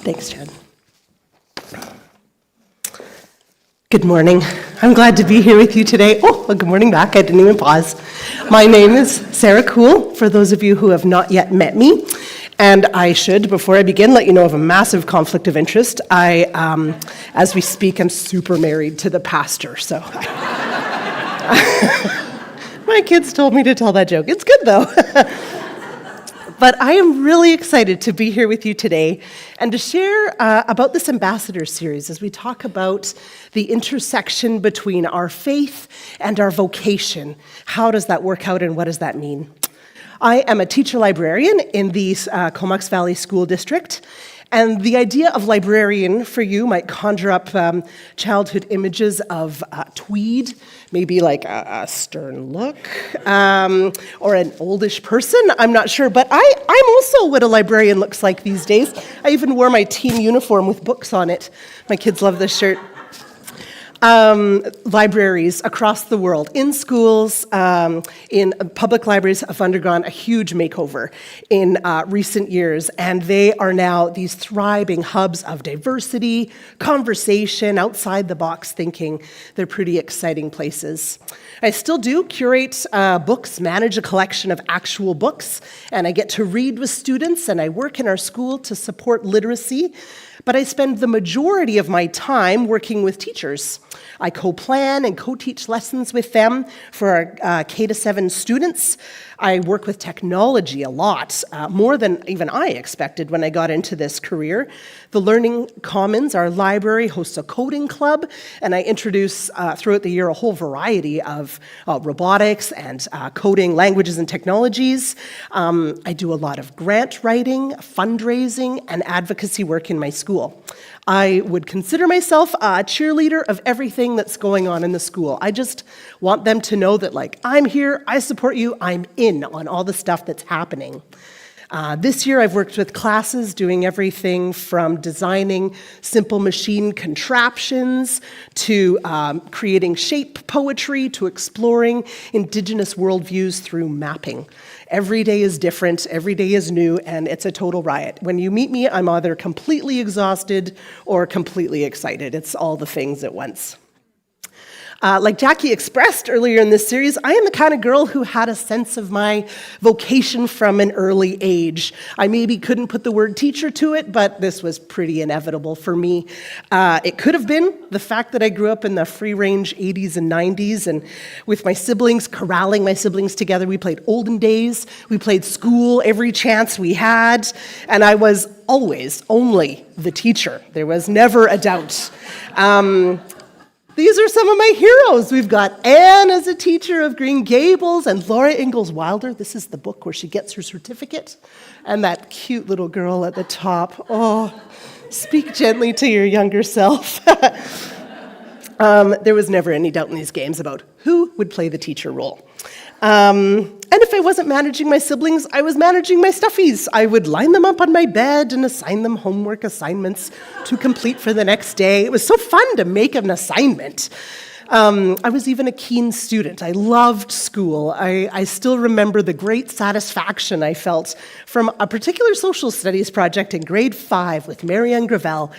Thanks, Jen. Good morning. I'm glad to be here with you today. Oh, well, good morning back. I didn't even pause. My name is Sarah Cool, for those of you who have not yet met me. And I should, before I begin, let you know of a massive conflict of interest. As we speak, I'm super married to the pastor, so my kids told me to tell that joke. It's good, though. But I am really excited to be here with you today and to share about this Ambassador series as we talk about the intersection between our faith and our vocation. How does that work out and what does that mean? I am a teacher librarian in the Comox Valley School District, and the idea of librarian for you might conjure up childhood images of tweed, maybe like a stern look, or an oldish person, I'm not sure, but I'm also what a librarian looks like these days. I even wore my team uniform with books on it. My kids love this shirt. Libraries across the world, in schools, in public libraries have undergone a huge makeover in recent years, and they are now these thriving hubs of diversity, conversation, outside-the-box thinking. They're pretty exciting places. I still do curate books, manage a collection of actual books, and I get to read with students, and I work in our school to support literacy. But I spend the majority of my time working with teachers. I co-plan and co-teach lessons with them for our K-7 students. I work with technology a lot, more than even I expected when I got into this career. The Learning Commons, our library, hosts a coding club, and I introduce throughout the year a whole variety of robotics and coding languages and technologies. I do a lot of grant writing, fundraising, and advocacy work in my school. I would consider myself a cheerleader of everything that's going on in the school. I just want them to know that, like, I'm here, I support you, I'm in on all the stuff that's happening. This year I've worked with classes doing everything from designing simple machine contraptions to creating shape poetry to exploring Indigenous worldviews through mapping. Every day is different, every day is new, and it's a total riot. When you meet me, I'm either completely exhausted or completely excited. It's all the things at once. Like Jackie expressed earlier in this series, I am the kind of girl who had a sense of my vocation from an early age. I maybe couldn't put the word teacher to it, but this was pretty inevitable for me. It could have been the fact that I grew up in the free-range 80s and 90s, and with my siblings, corralling my siblings together, we played olden days, we played school every chance we had, and I was always only the teacher. There was never a doubt. These are some of my heroes. We've got Anne as a teacher of Green Gables and Laura Ingalls Wilder. This is the book where she gets her certificate. And that cute little girl at the top. Oh, speak gently to your younger self. There was never any doubt in these games about who would play the teacher role. And if I wasn't managing my siblings, I was managing my stuffies. I would line them up on my bed and assign them homework assignments to complete for the next day. It was so fun to make an assignment. I was even a keen student. I loved school. I still remember the great satisfaction I felt from a particular social studies project in grade 5 with Marianne Gravel.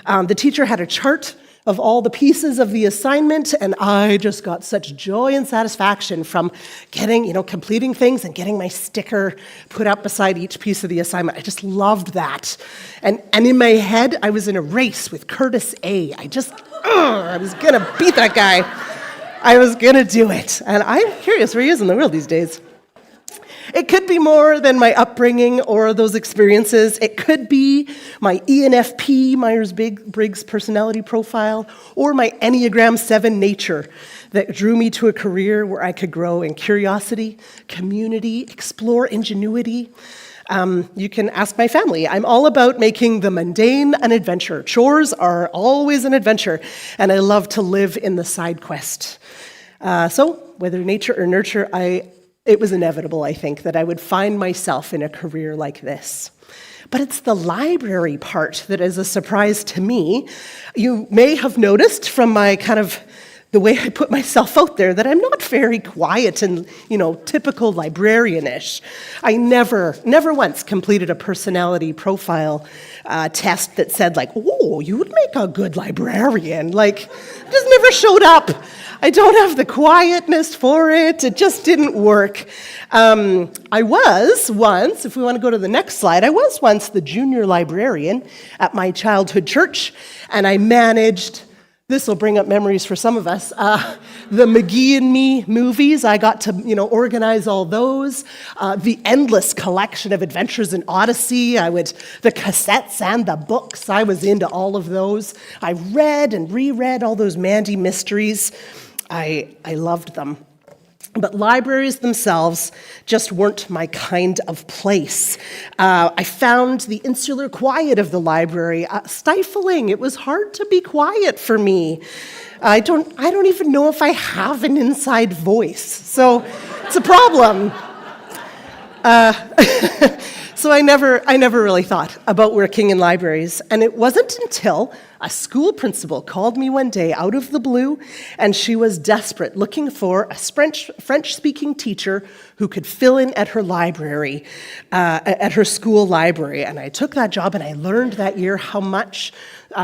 The teacher had a chart of all the pieces of the assignment, and I just got such joy and satisfaction from completing things and getting my sticker put up beside each piece of the assignment. I just loved that. And in my head, I was in a race with Curtis A. I was gonna beat that guy. I was gonna do it. And I'm curious where he is in the world these days. It could be more than my upbringing or those experiences. It could be my ENFP, Myers-Briggs personality profile, or my Enneagram 7 nature that drew me to a career where I could grow in curiosity, community, explore ingenuity. You can ask my family. I'm all about making the mundane an adventure. Chores are always an adventure, and I love to live in the side quest. So whether nature or nurture, it was inevitable, I think, that I would find myself in a career like this. But it's the library part that is a surprise to me. You may have noticed from my kind of the way I put myself out there that I'm not very quiet and, typical librarian-ish. I never once completed a personality profile test that said oh, you would make a good librarian. It just never showed up. I don't have the quietness for it. It just didn't work. I was once, if we want to go to the next slide, I was once the junior librarian at my childhood church, and I managed, this will bring up memories for some of us, the McGee and Me movies. I got to, organize all those. The endless collection of Adventures in Odyssey. The cassettes and the books, I was into all of those. I read and reread all those Mandy mysteries. I loved them. But libraries themselves just weren't my kind of place. I found the insular quiet of the library stifling. It was hard to be quiet for me. I don't even know if I have an inside voice, so it's a problem. So I never really thought about working in libraries, and it wasn't until a school principal called me one day out of the blue, and she was desperate, looking for a French-speaking teacher who could fill in at her library, at her school library. And I took that job, and I learned that year how much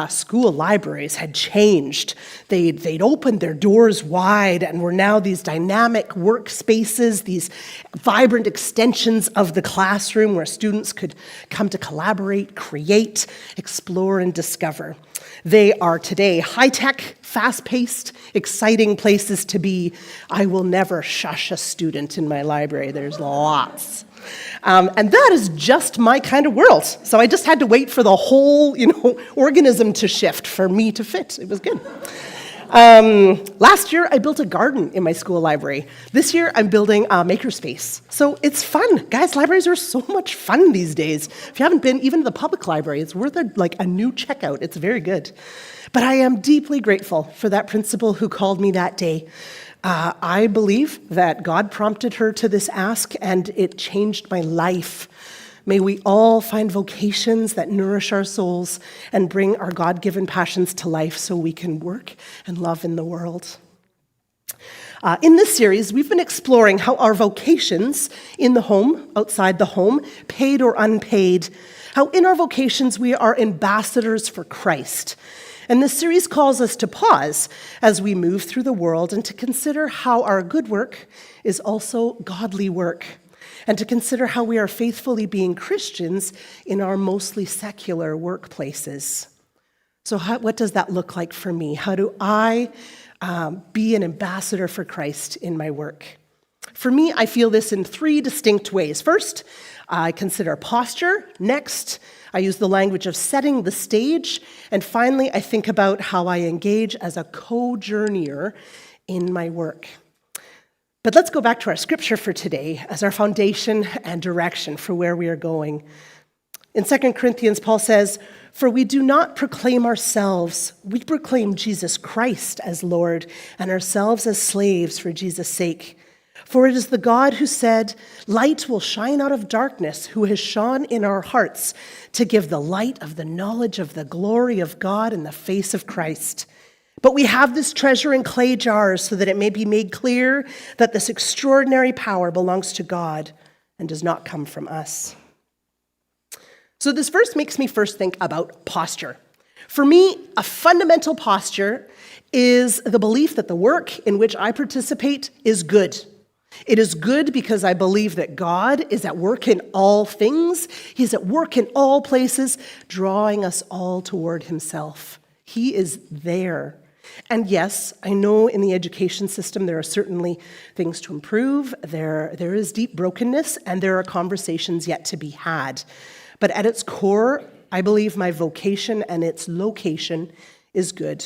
school libraries had changed. They'd opened their doors wide and were now these dynamic workspaces, these vibrant extensions of the classroom where students could come to collaborate, create, explore, and discover. They are today high-tech, fast-paced, exciting places to be. I will never shush a student in my library. There's lots. And that is just my kind of world. So I just had to wait for the whole, organism to shift for me to fit. It was good. Last year, I built a garden in my school library. This year, I'm building a makerspace. So it's fun. Guys, libraries are so much fun these days. If you haven't been even to the public library, it's worth a new checkout. It's very good. But I am deeply grateful for that principal who called me that day. I believe that God prompted her to this ask, and it changed my life. May we all find vocations that nourish our souls and bring our God-given passions to life so we can work and love in the world. In this series, we've been exploring how our vocations in the home, outside the home, paid or unpaid, how in our vocations we are ambassadors for Christ. And this series calls us to pause as we move through the world and to consider how our good work is also godly work, and to consider how we are faithfully being Christians in our mostly secular workplaces. So what does that look like for me? How do I be an ambassador for Christ in my work? For me, I feel this in three distinct ways. First, I consider posture. Next, I use the language of setting the stage. And finally, I think about how I engage as a co-journeyer in my work. But let's go back to our scripture for today as our foundation and direction for where we are going. In 2 Corinthians, Paul says, "For we do not proclaim ourselves, we proclaim Jesus Christ as Lord, and ourselves as slaves for Jesus' sake. For it is the God who said, 'Light will shine out of darkness,' who has shone in our hearts to give the light of the knowledge of the glory of God in the face of Christ. But we have this treasure in clay jars so that it may be made clear that this extraordinary power belongs to God and does not come from us." So this verse makes me first think about posture. For me, a fundamental posture is the belief that the work in which I participate is good. It is good because I believe that God is at work in all things. He's at work in all places, drawing us all toward himself. He is there. And yes, I know in the education system there are certainly things to improve. There is deep brokenness, and there are conversations yet to be had. But at its core, I believe my vocation and its location is good.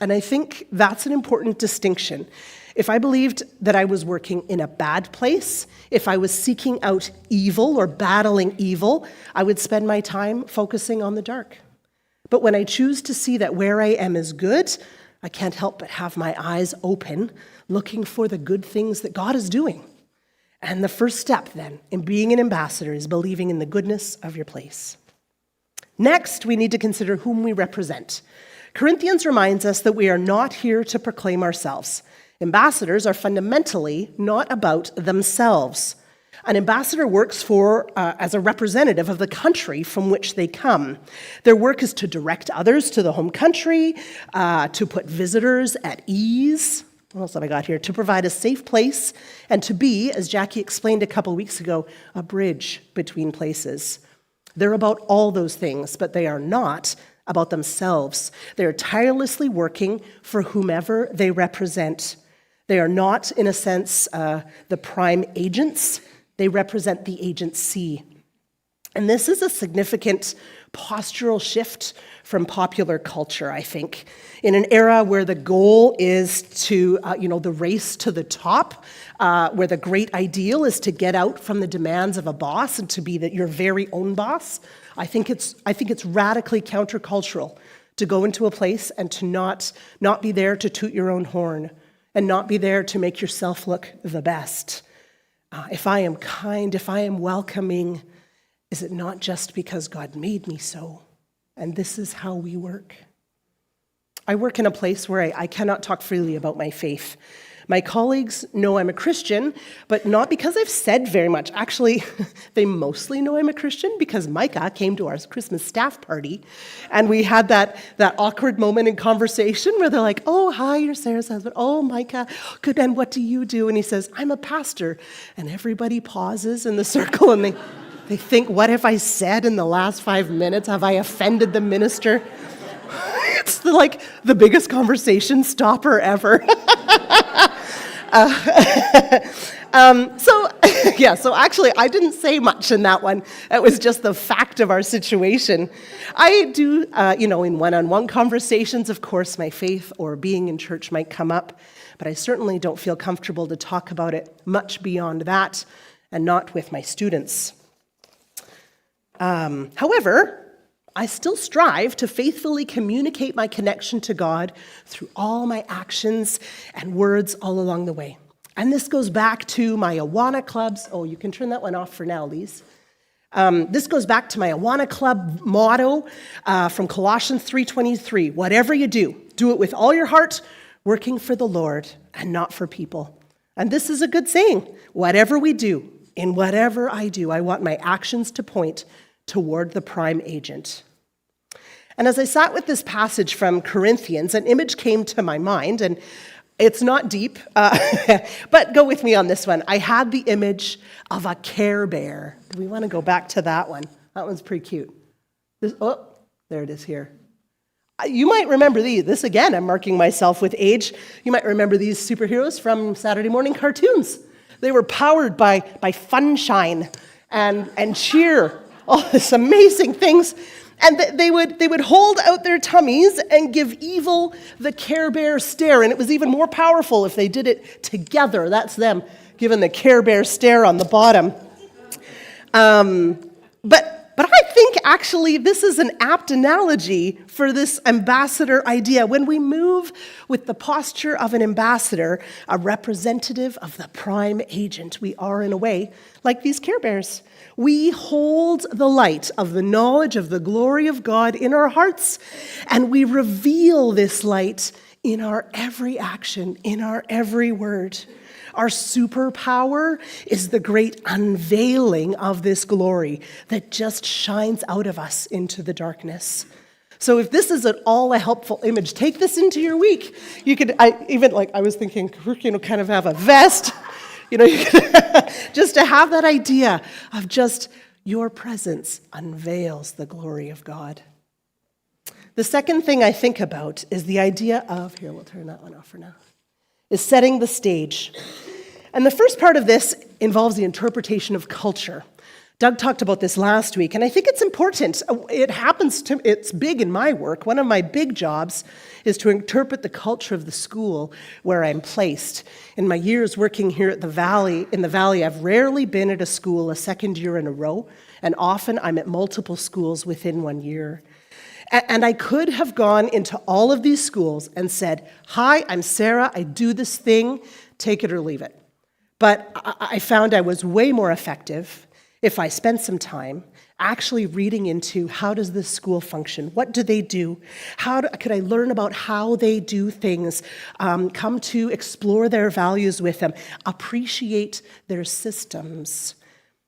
And I think that's an important distinction. If I believed that I was working in a bad place, if I was seeking out evil or battling evil, I would spend my time focusing on the dark. But when I choose to see that where I am is good, I can't help but have my eyes open, looking for the good things that God is doing. And the first step, then, in being an ambassador is believing in the goodness of your place. Next, we need to consider whom we represent. Corinthians reminds us that we are not here to proclaim ourselves. Ambassadors are fundamentally not about themselves. An ambassador works as a representative of the country from which they come. Their work is to direct others to the home country, to put visitors at ease. What else have I got here? To provide a safe place, and to be, as Jackie explained a couple weeks ago, a bridge between places. They're about all those things, but they are not about themselves. They are tirelessly working for whomever they represent. They are not, in a sense, the prime agents. They represent the agency. And this is a significant postural shift from popular culture, I think. In an era where the goal is to, the race to the top, where the great ideal is to get out from the demands of a boss and to be your very own boss, I think it's radically countercultural to go into a place and to not be there to toot your own horn and not be there to make yourself look the best. If I am kind, if I am welcoming, is it not just because God made me so? And this is how we work. I work in a place where I cannot talk freely about my faith. My colleagues know I'm a Christian, but not because I've said very much. Actually, they mostly know I'm a Christian because Micah came to our Christmas staff party, and we had that awkward moment in conversation where they're like, "Oh, hi, you're Sarah's husband. Oh, Micah, good, and what do you do?" And he says, "I'm a pastor." And everybody pauses in the circle, and they think, what have I said in the last 5 minutes? Have I offended the minister? It's like the biggest conversation stopper ever. So actually, I didn't say much in that one. It was just the fact of our situation. I do, in one-on-one conversations, of course, my faith or being in church might come up, but I certainly don't feel comfortable to talk about it much beyond that, and not with my students. However, I still strive to faithfully communicate my connection to God through all my actions and words all along the way. And this goes back to my Awana clubs. Oh, you can turn that one off for now, Lise. This goes back to my Awana Club motto from Colossians 3:23. Whatever you do it with all your heart, working for the Lord and not for people. And this is a good saying. Whatever we do, in whatever I do, I want my actions to point toward the prime agent. And as I sat with this passage from Corinthians, an image came to my mind, and it's not deep, but go with me on this one. I had the image of a Care Bear. Do we want to go back to that one? That one's pretty cute. There it is here. You might remember these. This, again, I'm marking myself with age. You might remember these superheroes from Saturday morning cartoons. They were powered by funshine and cheer. All these amazing things. And they would hold out their tummies and give evil the Care Bear stare. And it was even more powerful if they did it together. That's them giving the Care Bear stare on the bottom. But I think actually this is an apt analogy for this ambassador idea. When we move with the posture of an ambassador, a representative of the prime agent, we are in a way like these Care Bears. We hold the light of the knowledge of the glory of God in our hearts, and we reveal this light in our every action, in our every word. Our superpower is the great unveiling of this glory that just shines out of us into the darkness. So if this is at all a helpful image, take this into your week. You could, I was thinking, kind of have a vest. You could, just to have that idea of just your presence unveils the glory of God. The second thing I think about is the idea of, here, we'll turn that one off for now, is setting the stage. And the first part of this involves the interpretation of culture. Doug talked about this last week, and I think it's important. It's big in my work. One of my big jobs is to interpret the culture of the school where I'm placed. In my years working here at in the Valley, I've rarely been at a school a second year in a row, and often I'm at multiple schools within 1 year. And I could have gone into all of these schools and said, "Hi, I'm Sarah, I do this thing, take it or leave it." But I found I was way more effective if I spend some time actually reading into how does this school function? What do they do? Could I learn about how they do things? Come to explore their values with them, appreciate their systems.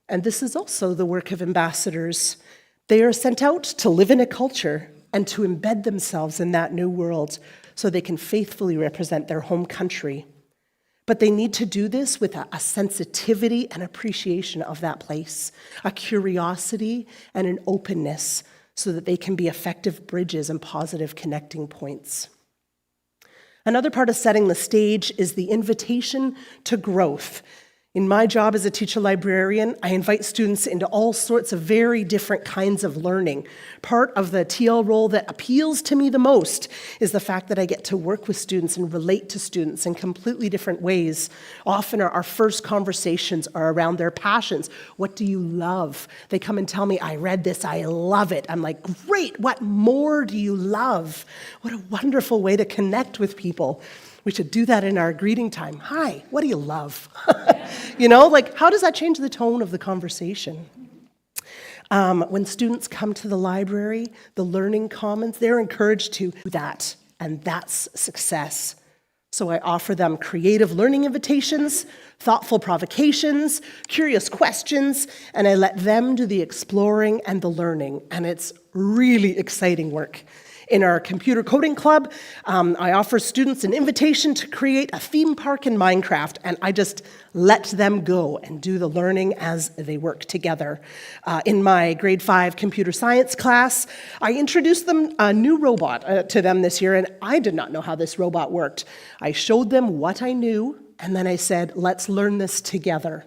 And this is also the work of ambassadors. They are sent out to live in a culture and to embed themselves in that new world so they can faithfully represent their home country. But they need to do this with a sensitivity and appreciation of that place, a curiosity and an openness so that they can be effective bridges and positive connecting points. Another part of setting the stage is the invitation to growth. In my job as a teacher librarian, I invite students into all sorts of very different kinds of learning. Part of the TL role that appeals to me the most is the fact that I get to work with students and relate to students in completely different ways. Often our first conversations are around their passions. What do you love? They come and tell me, I read this, I love it. I'm like, great, what more do you love? What a wonderful way to connect with people. We should do that in our greeting time. Hi, what do you love? How does that change the tone of the conversation? When students come to the library, the Learning Commons, they're encouraged to do that, and that's success. So I offer them creative learning invitations, thoughtful provocations, curious questions, and I let them do the exploring and the learning, and it's really exciting work. In our computer coding club, I offer students an invitation to create a theme park in Minecraft, and I just let them go and do the learning as they work together. In my grade 5 computer science class, I introduced them a new robot to them this year, and I did not know how this robot worked. I showed them what I knew, and then I said, let's learn this together.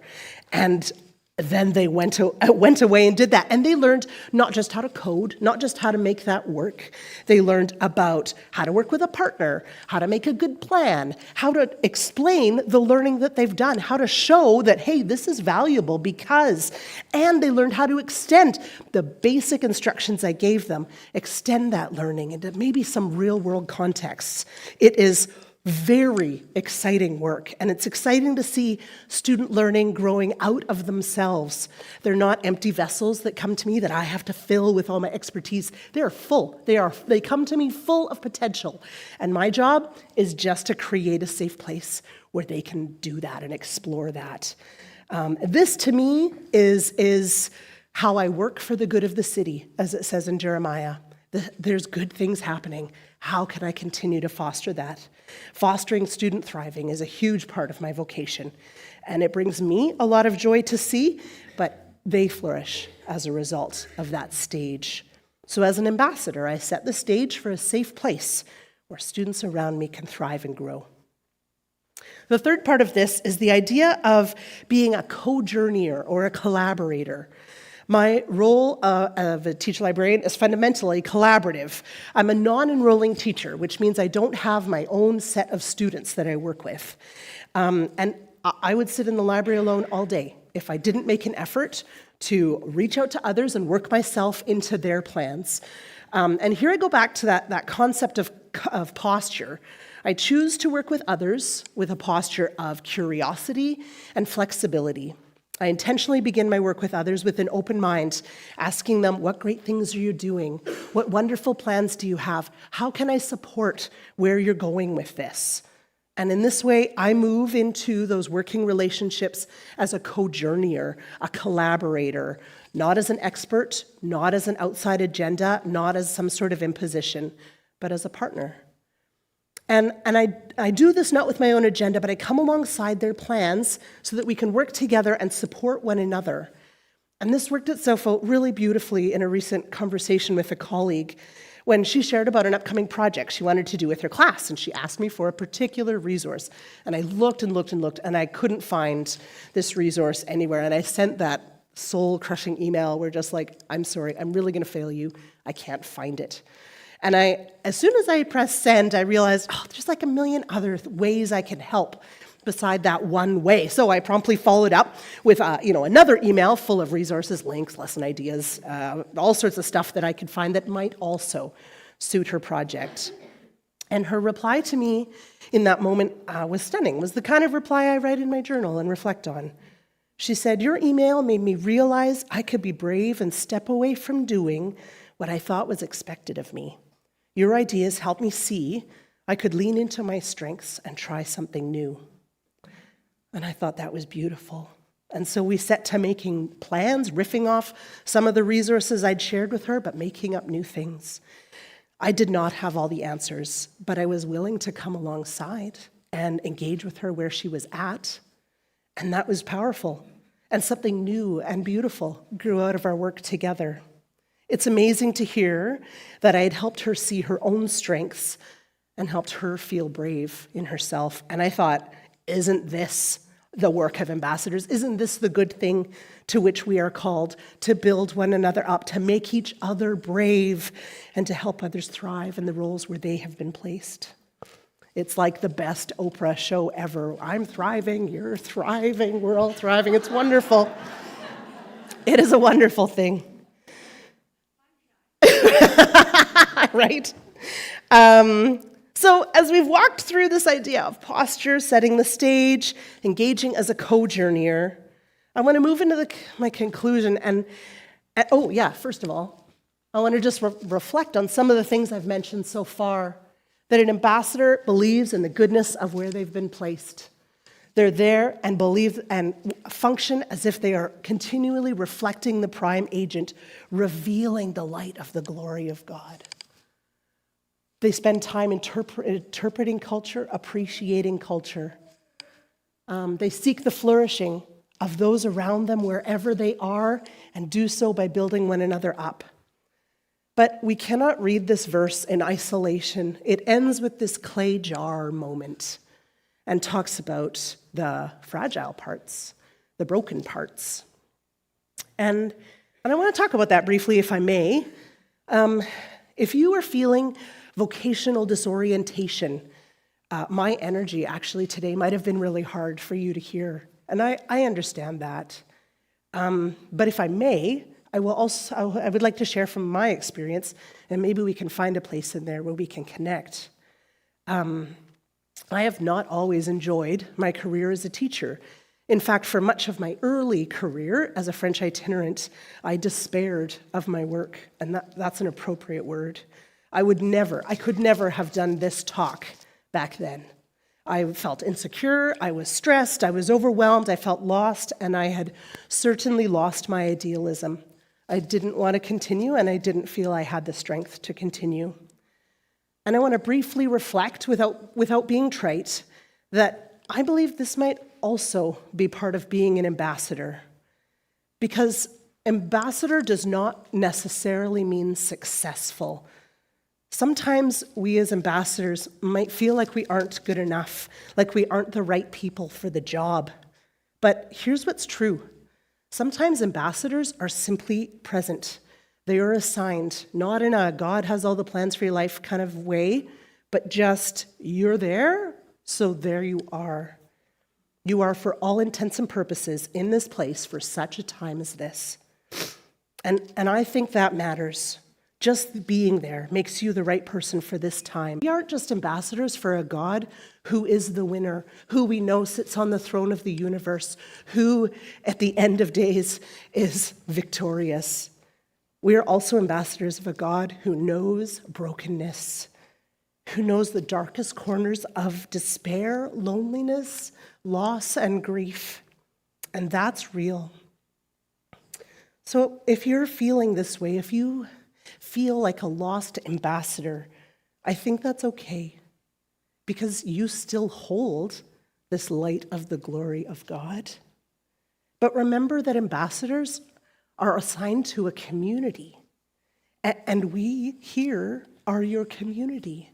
And then they went away and did that. And they learned not just how to code, not just how to make that work. They learned about how to work with a partner, how to make a good plan, how to explain the learning that they've done, how to show that, hey, this is valuable because, and they learned how to extend the basic instructions I gave them, extend that learning into maybe some real world contexts. It is very exciting work, and it's exciting to see student learning growing out of themselves. They're not empty vessels that come to me that I have to fill with all my expertise. They're full. They come to me full of potential, and my job is just to create a safe place where they can do that and explore that. This, to me, is how I work for the good of the city, as it says in Jeremiah. There's good things happening. How can I continue to foster that? Fostering student thriving is a huge part of my vocation, and it brings me a lot of joy to see, but they flourish as a result of that stage. So as an ambassador, I set the stage for a safe place where students around me can thrive and grow. The third part of this is the idea of being a co-journeyer or a collaborator. My role of a teacher librarian is fundamentally collaborative. I'm a non-enrolling teacher, which means I don't have my own set of students that I work with. And I would sit in the library alone all day if I didn't make an effort to reach out to others and work myself into their plans. And here I go back to that concept of posture. I choose to work with others with a posture of curiosity and flexibility. I intentionally begin my work with others with an open mind, asking them, what great things are you doing? What wonderful plans do you have? How can I support where you're going with this? And in this way, I move into those working relationships as a co-journeyer, a collaborator, not as an expert, not as an outside agenda, not as some sort of imposition, but as a partner. And I do this not with my own agenda, but I come alongside their plans so that we can work together and support one another. And this worked itself out really beautifully in a recent conversation with a colleague when she shared about an upcoming project she wanted to do with her class, and she asked me for a particular resource. And I looked and looked and looked, and I couldn't find this resource anywhere. And I sent that soul-crushing email where just like, I'm sorry, I'm really going to fail you. I can't find it. And as soon as I pressed send, I realized, there's like a million other ways I can help beside that one way. So I promptly followed up with another email full of resources, links, lesson ideas, all sorts of stuff that I could find that might also suit her project. And her reply to me in that moment was stunning, was the kind of reply I write in my journal and reflect on. She said, "Your email made me realize I could be brave and step away from doing what I thought was expected of me. Your ideas helped me see I could lean into my strengths and try something new." And I thought that was beautiful. And so we set to making plans, riffing off some of the resources I'd shared with her, but making up new things. I did not have all the answers, but I was willing to come alongside and engage with her where she was at. And that was powerful. And something new and beautiful grew out of our work together. It's amazing to hear that I had helped her see her own strengths and helped her feel brave in herself. And I thought, isn't this the work of ambassadors? Isn't this the good thing to which we are called, to build one another up, to make each other brave, and to help others thrive in the roles where they have been placed? It's like the best Oprah show ever. I'm thriving, you're thriving, we're all thriving. It's wonderful. It is a wonderful thing. Right? So as we've walked through this idea of posture, setting the stage, engaging as a co-journeyer, I want to move into my conclusion. First of all, I want to just reflect on some of the things I've mentioned so far, that an ambassador believes in the goodness of where they've been placed. They're there and believe and function as if they are continually reflecting the prime agent, revealing the light of the glory of God. They spend time interpreting culture, appreciating culture. They seek the flourishing of those around them wherever they are and do so by building one another up. But we cannot read this verse in isolation. It ends with this clay jar moment and talks about the fragile parts, the broken parts. And I want to talk about that briefly, if I may. If you are feeling vocational disorientation, my energy actually today might have been really hard for you to hear. And I understand that. But if I may, I would like to share from my experience, and maybe we can find a place in there where we can connect. I have not always enjoyed my career as a teacher. In fact, for much of my early career as a French itinerant, I despaired of my work, and that's an appropriate word. I could never have done this talk back then. I felt insecure, I was stressed, I was overwhelmed, I felt lost, and I had certainly lost my idealism. I didn't want to continue, and I didn't feel I had the strength to continue. And I want to briefly reflect, without being trite, that I believe this might also be part of being an ambassador. Because ambassador does not necessarily mean successful. Sometimes we as ambassadors might feel like we aren't good enough, like we aren't the right people for the job. But here's what's true. Sometimes ambassadors are simply present. They are assigned, not in a God has all the plans for your life kind of way, but just you're there, so there you are. You are, for all intents and purposes, in this place for such a time as this. And I think that matters. Just being there makes you the right person for this time. We aren't just ambassadors for a God who is the winner, who we know sits on the throne of the universe, who at the end of days is victorious. We are also ambassadors of a God who knows brokenness, who knows the darkest corners of despair, loneliness, loss, and grief. And that's real. So if you're feeling this way, if you feel like a lost ambassador, I think that's okay, because you still hold this light of the glory of God. But remember that ambassadors are assigned to a community, and we here are your community.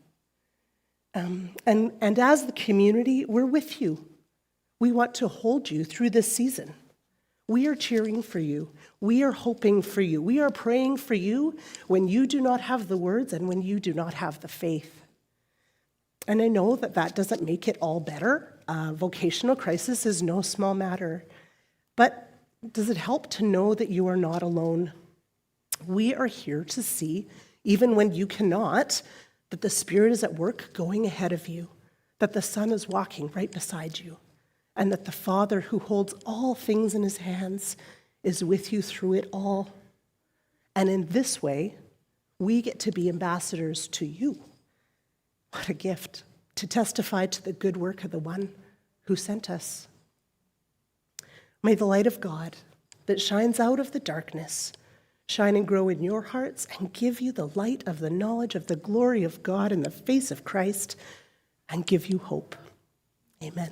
And as the community, we're with you. We want to hold you through this season. We are cheering for you. We are hoping for you. We are praying for you when you do not have the words and when you do not have the faith. And I know that doesn't make it all better. Vocational crisis is no small matter. But does it help to know that you are not alone? We are here to see, even when you cannot, that the Spirit is at work going ahead of you, that the Son is walking right beside you, and that the Father who holds all things in his hands is with you through it all. And in this way, we get to be ambassadors to you. What a gift to testify to the good work of the one who sent us. May the light of God that shines out of the darkness shine and grow in your hearts and give you the light of the knowledge of the glory of God in the face of Christ and give you hope. Amen.